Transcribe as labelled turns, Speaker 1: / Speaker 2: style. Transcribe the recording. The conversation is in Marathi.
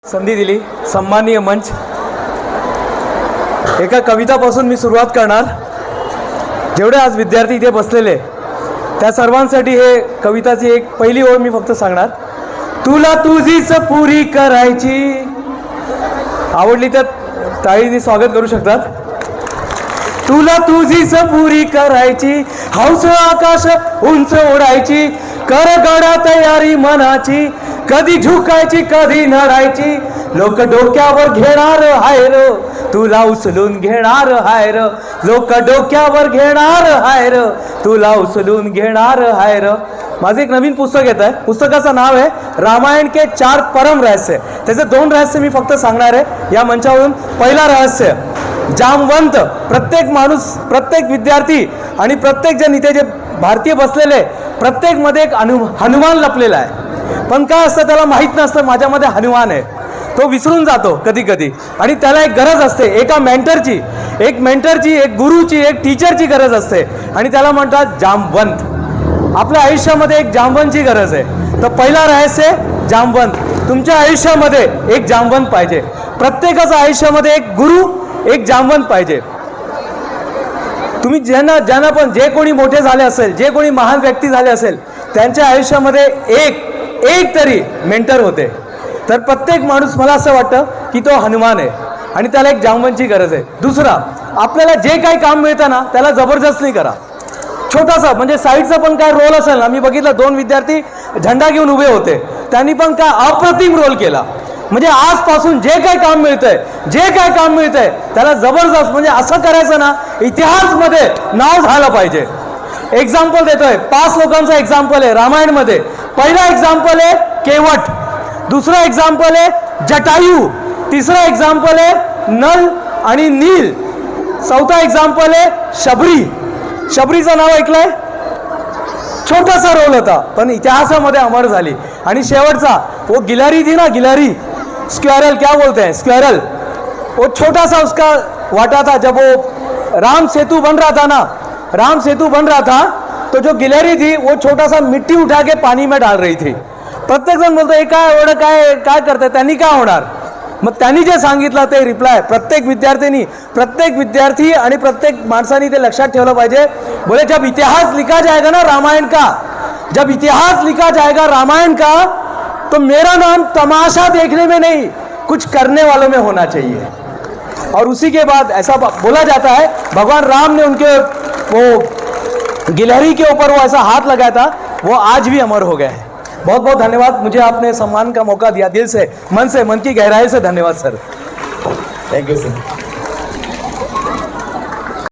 Speaker 1: संधी दिली सन्माननीय मंच। एका कवितापासून मी सुरुवात करणार। जेवढे आज विद्यार्थी इथे बसलेले त्या सर्वांसाठी हे कविताची एक पहिली ओळ मी फक्त सांगणार। तुला तुझीच पुरी करायची, आवडली तर टाळीने स्वागत करू शकतात। तुला तुझीच पुरी करायची, हौस आकाश उंच ओढायची, कर गडा तयारी मनाची, कधी झुकायची कधी नडायची, लोक डोक्यावर घेणार हाय र, तुला उचलून घेणार हाय र, लोक डोक्यावर घेणार हाय र, तुला उचलून घेणार हाय र। माझं एक नवीन पुस्तक येत आहे। पुस्तकाचं नाव आहे रामायण के 4 परम रहस्य। त्याचे 2 रहस्य मी फक्त सांगणार आहे या मंचावरून। पहिला रहस्य, जामवंत प्रत्येक माणूस, प्रत्येक विद्यार्थी आणि प्रत्येक जण इथे जे भारतीय बसलेले प्रत्येक मध्ये एक हनुमान लपलेला आहे। पण काय असतं त्याला माहीत नसतं माझ्यामध्ये हनुमान आहे, तो विसरून जातो कधी कधी। आणि त्याला एक गरज असते एका मेंटरची, एक गुरुची, एक टीचरची गरज असते आणि त्याला म्हणतात जामवंत। आपल्या आयुष्यामध्ये एक जामवंतची गरज आहे। तर पहिला रहस्य जामवंत, तुमच्या आयुष्यामध्ये एक जामवंत पाहिजे। प्रत्येकाच्या आयुष्यामध्ये एक गुरु, एक जामवंत पाहिजे। तुम्ही ज्यांना पण जे कोणी मोठे झाले असेल, जे कोणी महान व्यक्ती झाले असेल, त्यांच्या आयुष्यामध्ये एक तरी मेंटर होते। तर प्रत्येक माणूस, मला असं वाटतं की तो हनुमान आहे आणि त्याला एक जामवंतची गरज आहे। दुसरा, आपल्याला जे काही काम मिळतं ना त्याला जबरदस्त नाही करा। छोटासा म्हणजे साईडचा पण काय रोल असेल ना, मी बघितलं 2 विद्यार्थी झेंडा घेऊन उभे होते, त्यांनी पण काय अप्रतिम रोल केला। म्हणजे आजपासून जे काही काम मिळतंय त्याला जबरदस्त, म्हणजे असं करायचं ना इतिहासमध्ये नाव झालं पाहिजे। एक्झाम्पल देतोय, 5 लोकांचा एक्झाम्पल आहे रामायणमध्ये। पहिला एक्झाम्पल आहे केवट, दुसरा एक्झाम्पल आहे जटायू, तिसरा एक्झाम्पल आहे नल आणि नील, चौथा एक्झाम्पल आहे शबरी। शबरीचं नाव ऐकलंय? छोटासा रोल होता पण इतिहासामध्ये अमर झाली। आणि शेवटचा वो गिलहरी थी ना, गिलहरी, स्क्वेरल, क्या बोलते हैं स्क्वेरल, वो छोटा सा उसका वाटा था। जब वो राम सेतु बन रहा था तो जो गिलहरी थी वो छोटा सा मिट्टी उठा के पानी में डाल रही थी। प्रत्येक जण बोलतो हे काय एवढं काय करताय, त्यांनी काय होणार? मग त्यांनी जे सांगितलं ते रिप्लाय प्रत्येक विद्यार्थी आणि प्रत्येक माणसाने ते लक्षात ठेवलं पाहिजे। बोले जब इतिहास लिखा जाएगा ना रामायण का, तो मेरा नाम तमाशा देखने में नहीं कुछ करने वालों में होना चाहिए। और उसी के बाद ऐसा बोला जाता है भगवान राम ने उनके वो गिलहरी के ऊपर वो ऐसा हाथ लगाया था, वो आज भी अमर हो गए हैं। बहुत बहुत धन्यवाद, मुझे आपने सम्मान का मौका दिया। दिल से, मन की गहराई से धन्यवाद सर। Thank you sir.